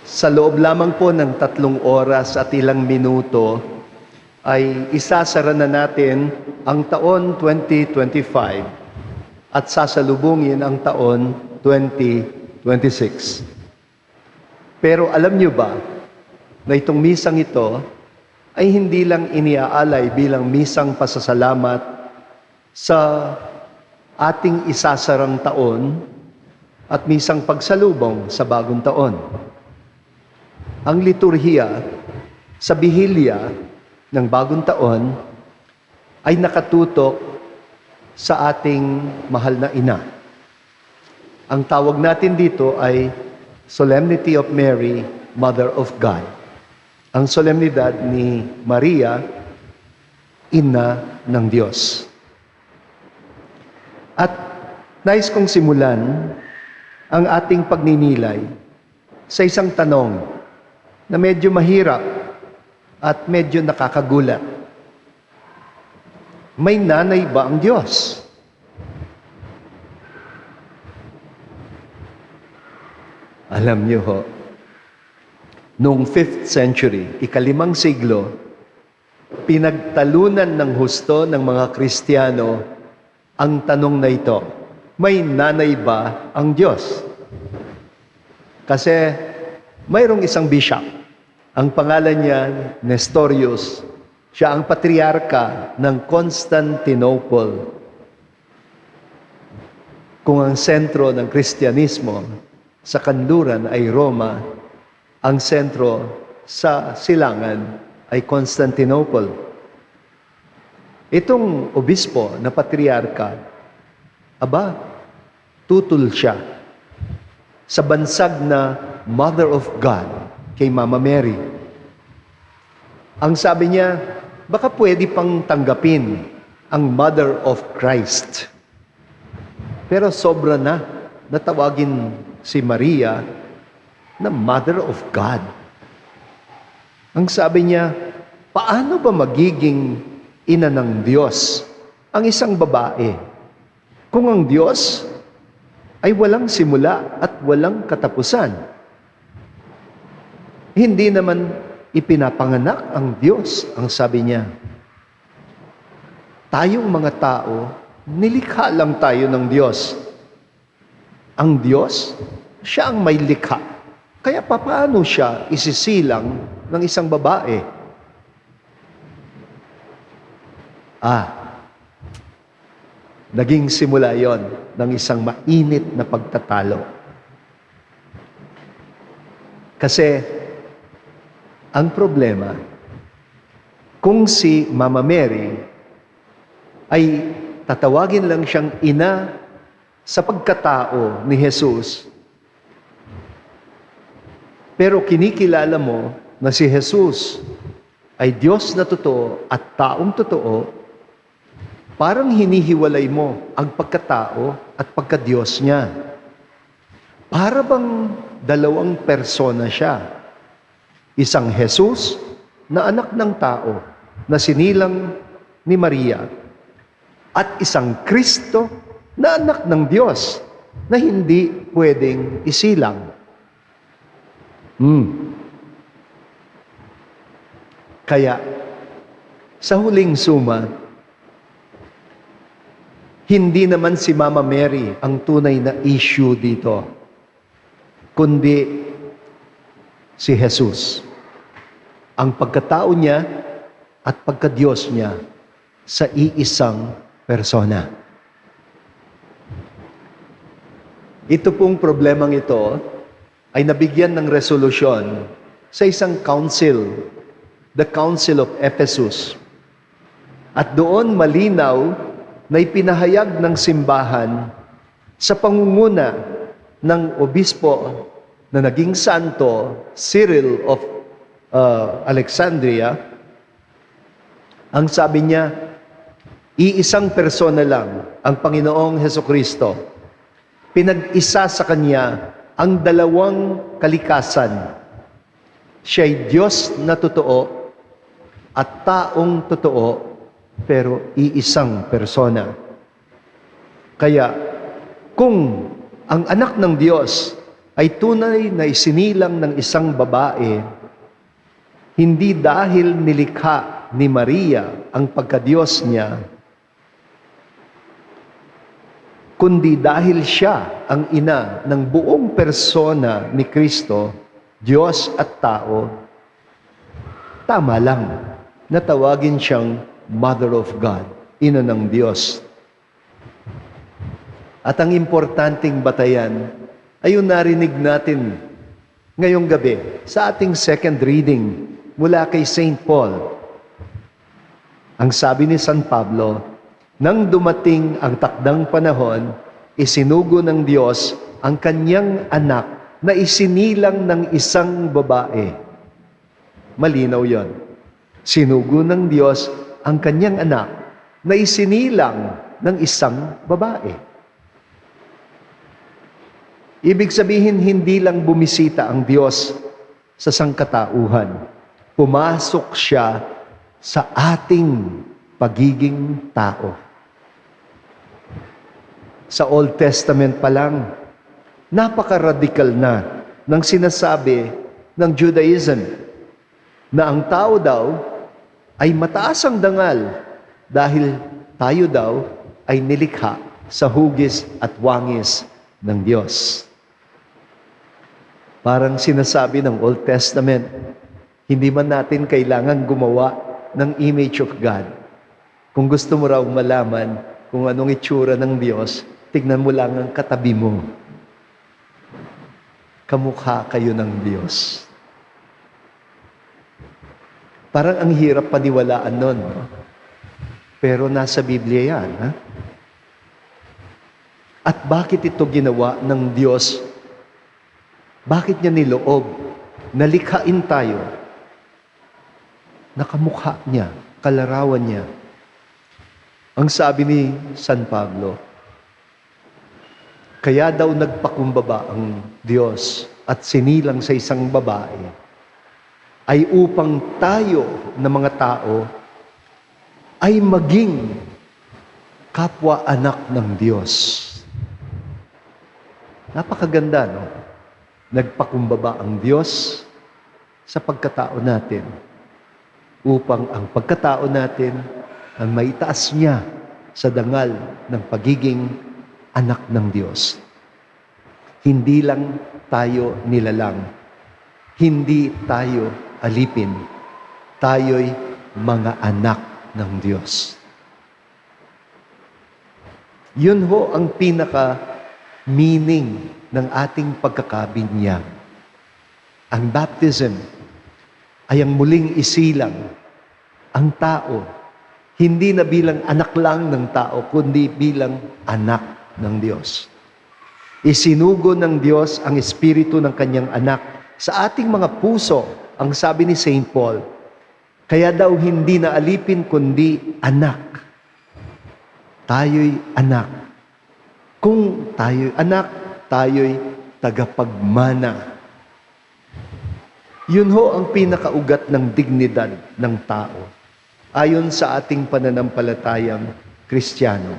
Sa loob lamang po ng 3 oras at ilang minuto ay isasara na natin ang taon 2025 at sasalubungin ang taon 2026. Pero alam niyo ba na itong misang ito ay hindi lang iniaalay bilang misang pasasalamat sa ating isasarang taon at misang pagsalubong sa bagong taon. Ang liturhiya sa bihilya ng bagong taon ay nakatutok sa ating mahal na ina. Ang tawag natin dito ay Solemnity of Mary, Mother of God. Ang solemnidad ni Maria, Ina ng Diyos. At nais kong simulan ang ating pagninilay sa isang tanong na medyo mahirap at medyo nakakagulat. May nanay ba ang Diyos? Alam niyo ho, noong 5th century, ika-5 siglo, pinagtalunan ng husto ng mga Kristiyano ang tanong na ito, may nanay ba ang Diyos? Kasi mayroong isang bishop, ang pangalan niya Nestorius, siya ang patriarka ng Constantinople. Kung ang sentro ng Kristyanismo sa kanluran ay Roma, ang sentro sa silangan ay Constantinople. Itong obispo na patriarka, tutol siya sa bansag na Mother of God kay Mama Mary. Ang sabi niya, baka pwede pang tanggapin ang Mother of Christ. Pero sobra na natawagin si Maria na Mother of God. Ang sabi niya, paano ba magiging ina ng Diyos ang isang babae kung ang Diyos ay walang simula at walang katapusan? Hindi naman ipinapanganak ang Diyos, ang sabi niya. Tayong mga tao, nilikha lang tayo ng Diyos. Ang Diyos, siya ang may likha. Kaya paano siya isisilang ng isang babae? Naging simula yon ng isang mainit na pagtatalo. Kasi ang problema, kung si Mama Mary ay tatawagin lang siyang ina sa pagkatao ni Jesus, pero kinikilala mo na si Jesus ay Diyos na totoo at taong totoo, parang hinihiwalay mo ang pagkatao at pagka-Diyos niya. Para bang dalawang persona siya. Isang Jesus na anak ng tao na sinilang ni Maria at isang Kristo na anak ng Diyos na hindi pwedeng isilang. Kaya, sa huling suma, hindi naman si Mama Mary ang tunay na issue dito, kundi si Jesus. Ang pagkatao niya at pagka-Diyos niya sa iisang persona. Ito pong problemang ito ay nabigyan ng resolusyon sa isang council, the Council of Ephesus. At doon malinaw na ipinahayag ng simbahan sa pangunguna ng obispo na naging santo, Cyril of Alexandria. Ang sabi niya, iisang persona lang ang Panginoong Hesukristo. Pinag-isa sa Kanya ang dalawang kalikasan. Siya'y Diyos na totoo at taong totoo, pero iisang persona. Kaya, kung ang anak ng Diyos ay tunay na isinilang ng isang babae, hindi dahil nilikha ni Maria ang pagkadiyos niya, kundi dahil siya ang ina ng buong persona ni Kristo, Diyos at tao. Tama lang na tawagin siyang Mother of God, ina ng Diyos. At ang importanteng batayan ay yung narinig natin ngayong gabi sa ating second reading mula kay St. Paul. Ang sabi ni San Pablo, nang dumating ang takdang panahon, isinugo ng Diyos ang kanyang anak na isinilang ng isang babae. Malinaw yon. Sinugo ng Diyos ang kanyang anak na isinilang ng isang babae. Ibig sabihin, hindi lang bumisita ang Diyos sa sangkatauhan. Pumasok siya sa ating pagiging tao. Sa Old Testament pa lang, napaka-radical na ng sinasabi ng Judaism na ang tao daw ay mataas ang dangal dahil tayo daw ay nilikha sa hugis at wangis ng Diyos. Parang sinasabi ng Old Testament, hindi man natin kailangan gumawa ng image of God. Kung gusto mo raw malaman kung anong itsura ng Diyos, tignan mo lang ang katabi mo. Kamukha kayo ng Diyos. Parang ang hirap paniwalaan nun. No? Pero nasa Biblia yan. Ha? At bakit ito ginawa ng Diyos? Bakit niya niloob? Nalikhain tayo. Nakamukha niya, kalarawan niya. Ang sabi ni San Pablo, kaya daw nagpakumbaba ang Diyos at sinilang sa isang babae ay upang tayo na mga tao ay maging kapwa anak ng Diyos. Napakaganda, no? Nagpakumbaba ang Diyos sa pagkatao natin upang ang pagkatao natin ay maitaas niya sa dangal ng pagiging anak ng Diyos. Hindi lang tayo nilalang. Hindi tayo alipin. Tayo'y mga anak ng Diyos. Yun ho ang pinaka-meaning ng ating pagkakabinyag. Ang baptism ay ang muling isilang ang tao, hindi na bilang anak lang ng tao, kundi bilang anak ng Diyos. Isinugo ng Diyos ang espiritu ng kanyang anak sa ating mga puso, ang sabi ni St. Paul. Kaya daw hindi na alipin kundi anak. Tayo'y anak. Kung tayo'y anak, tayo'y tagapagmana. Yun ho ang pinakaugat ng dignidad ng tao ayon sa ating pananampalatayang Kristiyano.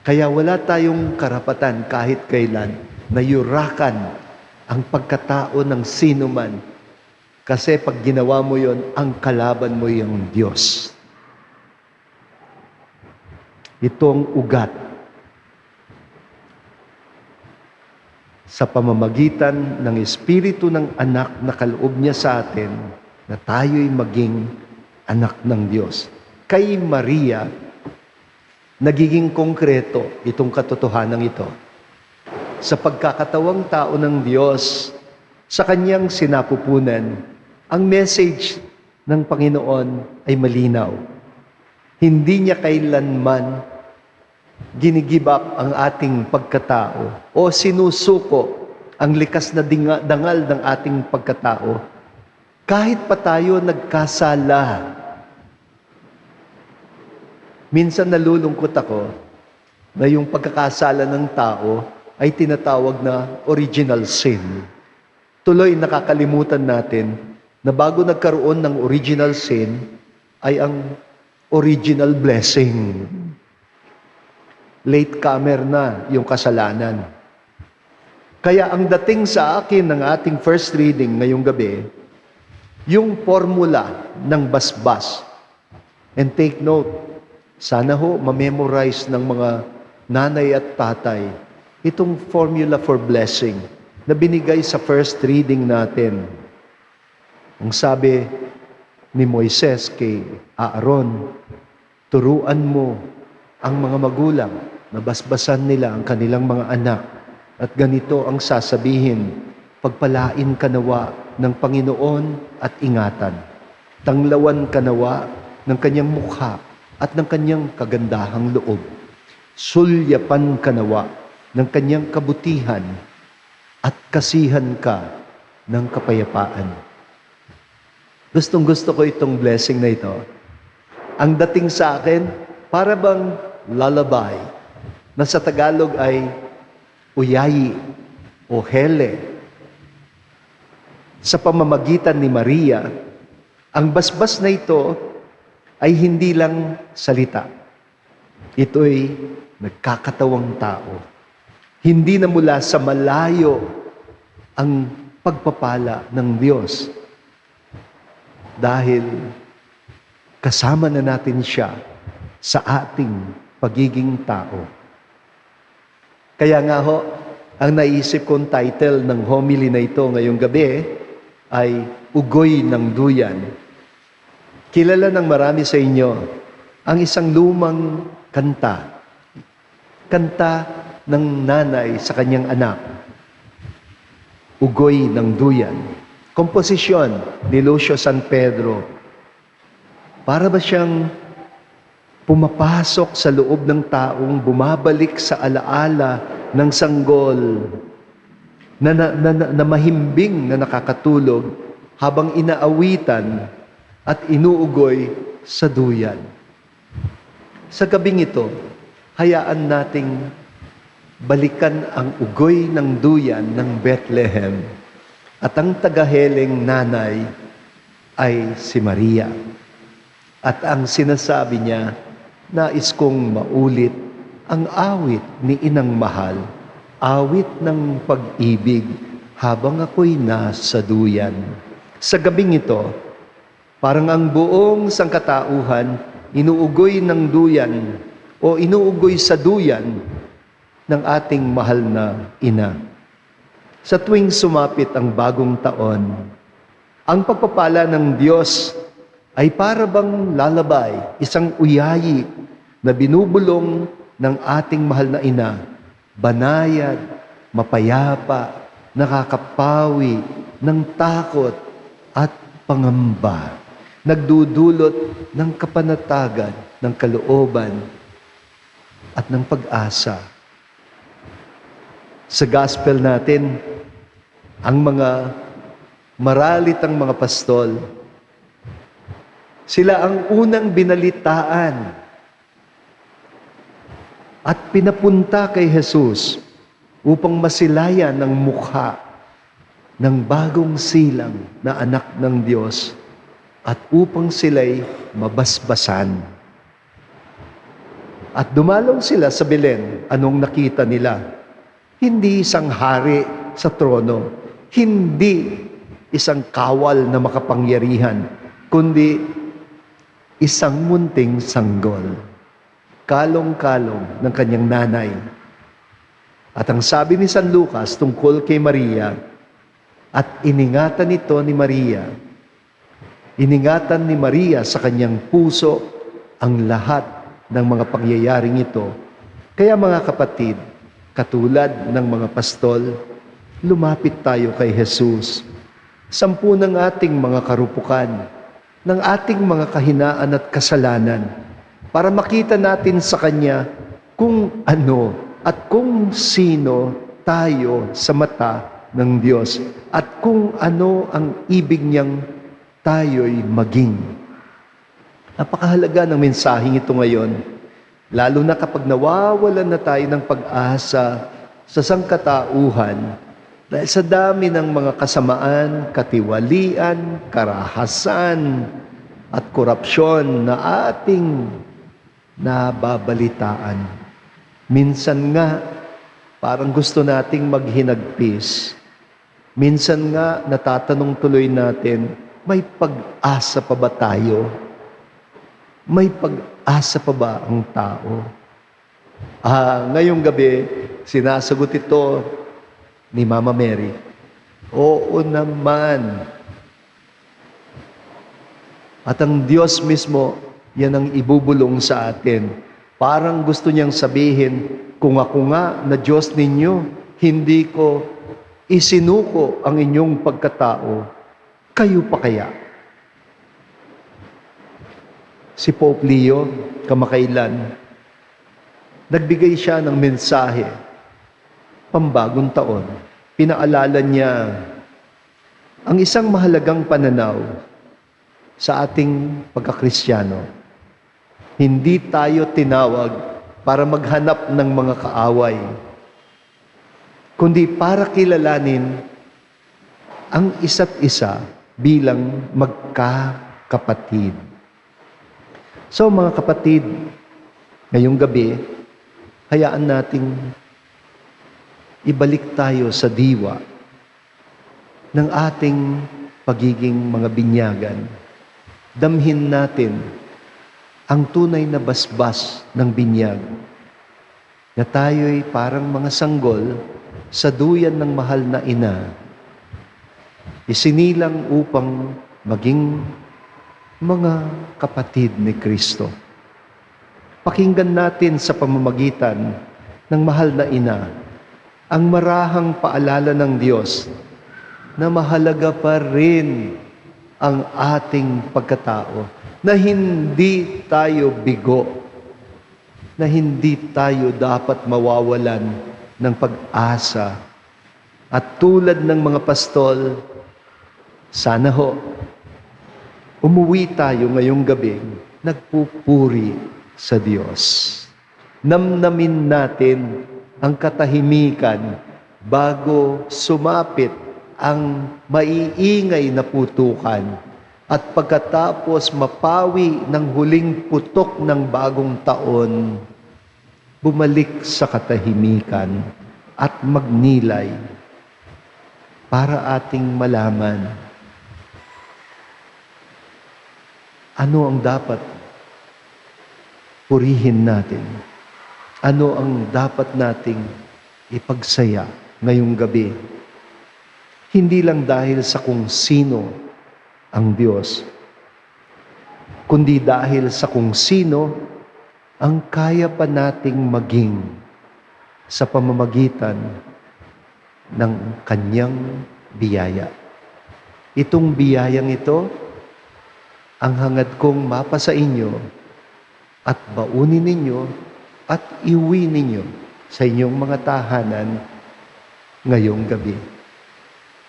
Kaya wala tayong karapatan kahit kailan na yurakan ang pagkatao ng sino man. Kasi pag ginawa mo yon, ang kalaban mo yung Diyos. Itong ugat sa pamamagitan ng Espiritu ng anak na kaloob niya sa atin na tayo'y maging anak ng Diyos. Kay Maria, nagiging konkreto itong katotohanan ito. Sa pagkakatawang tao ng Diyos, sa kanyang sinapupunan, ang message ng Panginoon ay malinaw. Hindi niya kailanman ginigive up ang ating pagkatao o sinusuko ang likas na dangal ng ating pagkatao kahit pa tayo nagkasala. Minsan nalulungkot ako na yung pagkakasala ng tao ay tinatawag na original sin. Tuloy nakakalimutan natin na bago nagkaroon ng original sin ay ang original blessing. Late comer na yung kasalanan. Kaya ang dating sa akin ng ating first reading ngayong gabi, yung formula ng basbas. And take note, sana ho ma-memorize ng mga nanay at tatay itong formula for blessing na binigay sa first reading natin. Ang sabi ni Moises kay Aaron, turuan mo ang mga magulang na basbasan nila ang kanilang mga anak at ganito ang sasabihin, pagpalain ka nawa ng Panginoon at ingatan. Tanglawan ka nawa ng kanyang mukha at ng kanyang kagandahang loob. Sulyapan ka nawa ng kanyang kabutihan at kasihan ka ng kapayapaan. Gustong-gusto ko itong blessing na ito. Ang dating sa akin, para bang lullaby, na sa Tagalog ay uyayi o hele. Sa pamamagitan ni Maria, ang basbas na ito ay hindi lang salita. Ito'y nagkakatawang tao. Hindi na mula sa malayo ang pagpapala ng Diyos. Dahil kasama na natin siya sa ating pagiging tao. Kaya nga ho, ang naisip kong title ng homily na ito ngayong gabi ay Ugoy ng Duyan. Kilala ng marami sa inyo ang isang lumang kanta. Kanta ng nanay sa kanyang anak. Ugoy ng Duyan. Komposisyon ni Lucio San Pedro. Para ba siyang pumapasok sa loob ng taong bumabalik sa alaala ng sanggol na mahimbing na nakakatulog habang inaawitan at inuugoy sa duyan. Sa gabing ito, hayaan nating balikan ang ugoy ng duyan ng Bethlehem at ang tagaheleng nanay ay si Maria. At ang sinasabi niya, nais kong maulit ang awit ni Inang Mahal, awit ng pag-ibig habang ako'y nasa duyan. Sa gabing ito, parang ang buong sangkatauhan inuugoy ng duyan o inuugoy sa duyan ng ating mahal na ina. Sa tuwing sumapit ang bagong taon, ang pagpapala ng Diyos ay para bang lalabay, isang uyayi na binubulong ng ating mahal na ina, banayad, mapayapa, nakakapawi ng takot at pangamba, nagdudulot ng kapanatagan, ng kalooban at ng pag-asa. Sa gospel natin, ang mga maralitang mga pastol, sila ang unang binalitaan at pinapunta kay Jesus upang masilayan ang mukha ng bagong silang na anak ng Diyos at upang sila'y mabasbasan. At dumalaw sila sa Belen. Anong nakita nila? Hindi isang hari sa trono, hindi isang kawal na makapangyarihan, kundi isang munting sanggol, kalong-kalong ng kanyang nanay. At ang sabi ni San Lucas tungkol kay Maria, at iningatan ito ni Maria, iningatan ni Maria sa kanyang puso ang lahat ng mga pangyayaring ito. Kaya mga kapatid, katulad ng mga pastol, lumapit tayo kay Jesus. 10 ng ating mga karupukan, ng ating mga kahinaan at kasalanan, para makita natin sa Kanya kung ano at kung sino tayo sa mata ng Diyos at kung ano ang ibig niyang tayo'y maging. Napakahalaga ng mensaheng ito ngayon, lalo na kapag nawawalan na tayo ng pag-asa sa sangkatauhan dahil sa dami ng mga kasamaan, katiwalian, karahasan, at korupsyon na ating nababalitaan. Minsan nga, Parang gusto nating maghinagpis. Minsan nga natatanong tuloy natin, may pag-asa pa ba tayo? May pag-asa pa ba ang tao? Ngayong gabi, sinasagot ito ni Mama Mary. Oo naman. At ang Diyos mismo, yan ang ibubulong sa atin. Parang gusto niyang sabihin, kung ako nga na Diyos ninyo, hindi ko isinuko ang inyong pagkatao, kayo pa kaya? Si Pope Leo, kamakailan, nagbigay siya ng mensahe, pambagong taon. Pinaalala niya ang isang mahalagang pananaw sa ating pagkakristyano. Hindi tayo tinawag para maghanap ng mga kaaway, kundi para kilalanin ang isa't isa bilang magkakapatid. So mga kapatid, ngayong gabi, hayaan nating ibalik tayo sa diwa ng ating pagiging mga binyagan. Damhin natin ang tunay na basbas ng binyag, na tayo'y parang mga sanggol sa duyan ng mahal na ina, isinilang upang maging mga kapatid ni Kristo. Pakinggan natin sa pamamagitan ng mahal na ina ang marahang paalala ng Diyos na mahalaga pa rin ang ating pagkatao, na hindi tayo bigo, na hindi tayo dapat mawawalan ng pag-asa. At tulad ng mga pastol, sana ho, umuwi tayo ngayong gabi nagpupuri sa Diyos. Namnamin natin ang katahimikan bago sumapit ang maiingay na putukan, at pagkatapos mapawi ng huling putok ng bagong taon, bumalik sa katahimikan at magnilay para ating malaman ano ang dapat purihin natin, ano ang dapat nating ipagsaya ngayong gabi. Hindi lang dahil sa kung sino ang Diyos, kundi dahil sa kung sino ang kaya pa nating maging sa pamamagitan ng Kanyang biyaya. Itong biyayang ito, ang hangad kong mapa sa inyo at baunin ninyo at iuwi ninyo sa inyong mga tahanan ngayong gabi.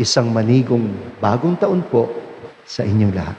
Isang manigong bagong taon po sa inyong lahat.